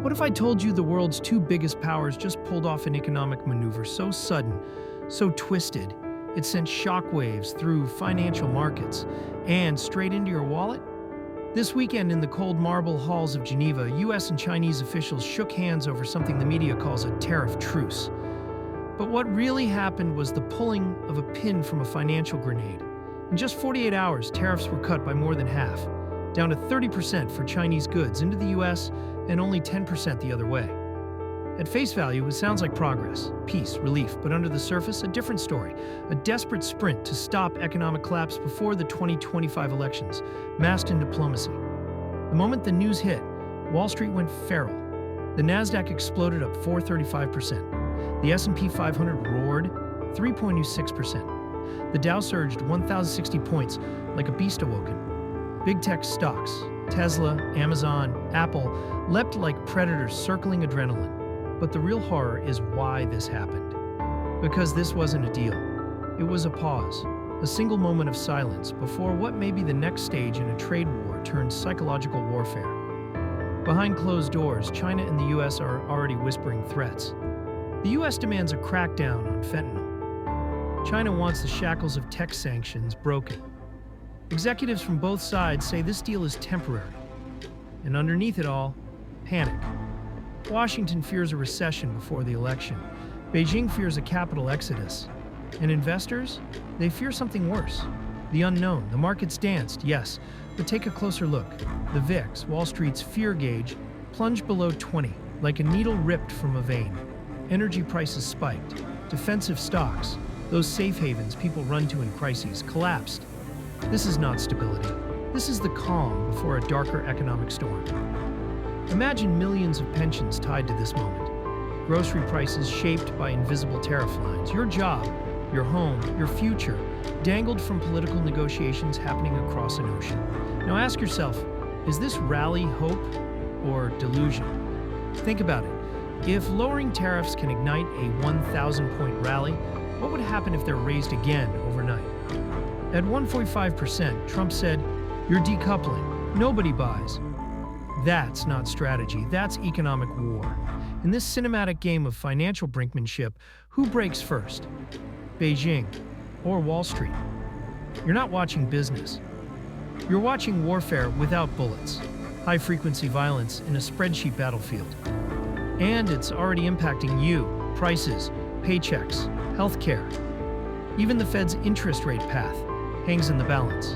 What if I told you the world's two biggest powers just pulled off an economic maneuver so sudden, so twisted, it sent shockwaves through financial markets and straight into your wallet? This weekend in the cold marble halls of Geneva, US and Chinese officials shook hands over something the media calls a tariff truce. But what really happened was the pulling of a pin from a financial grenade. In just 48 hours, tariffs were cut by more than half, down to 30% for Chinese goods into the US and only 10% the other way. At face value, it sounds like progress, peace, relief, but under the surface, a different story. A desperate sprint to stop economic collapse before the 2025 elections, masked in diplomacy. The moment the news hit, Wall Street went feral. The Nasdaq exploded up 435%. The S&P 500 roared 3.26%. The Dow surged 1,060 points like a beast awoken. Big tech stocks, Tesla, Amazon, Apple, leapt like predators circling adrenaline. But the real horror is why this happened. Because this wasn't a deal. It was a pause, a single moment of silence before what may be the next stage in a trade war turned psychological warfare. Behind closed doors, China and the US are already whispering threats. The US demands a crackdown on fentanyl. China wants the shackles of tech sanctions broken. Executives from both sides say this deal is temporary. And underneath it all, panic. Washington fears a recession before the election. Beijing fears a capital exodus. And investors? They fear something worse. The unknown. The markets danced, yes, but take a closer look. The VIX, Wall Street's fear gauge, plunged below 20, like a needle ripped from a vein. Energy prices spiked. Defensive stocks, those safe havens people run to in crises, collapsed. This is not stability. This is the calm before a darker economic storm. Imagine millions of pensions tied to this moment. Grocery prices shaped by invisible tariff lines. Your job, your home, your future, dangled from political negotiations happening across an ocean. Now ask yourself, is this rally hope or delusion? Think about it. If lowering tariffs can ignite a 1,000-point rally, what would happen if they're raised again overnight? At 1.5%, Trump said, "You're decoupling. Nobody buys." That's not strategy, that's economic war. In this cinematic game of financial brinkmanship, who breaks first? Beijing or Wall Street? You're not watching business. You're watching warfare without bullets, high-frequency violence in a spreadsheet battlefield. And it's already impacting you, prices, paychecks, healthcare. Even the Fed's interest rate path hangs in the balance.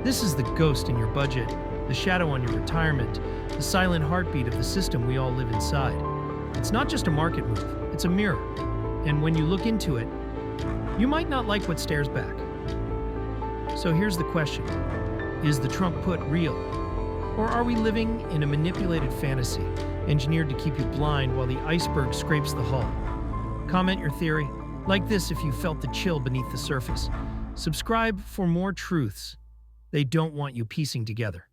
This is the ghost in your budget, the shadow on your retirement, the silent heartbeat of the system we all live inside. It's not just a market move, it's a mirror. And when you look into it, you might not like what stares back. So here's the question. Is the Trump put real? Or are we living in a manipulated fantasy, engineered to keep you blind while the iceberg scrapes the hull? Comment your theory. Like this if you felt the chill beneath the surface. Subscribe for more truths they don't want you piecing together.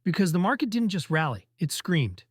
Because the market didn't just rally, it screamed.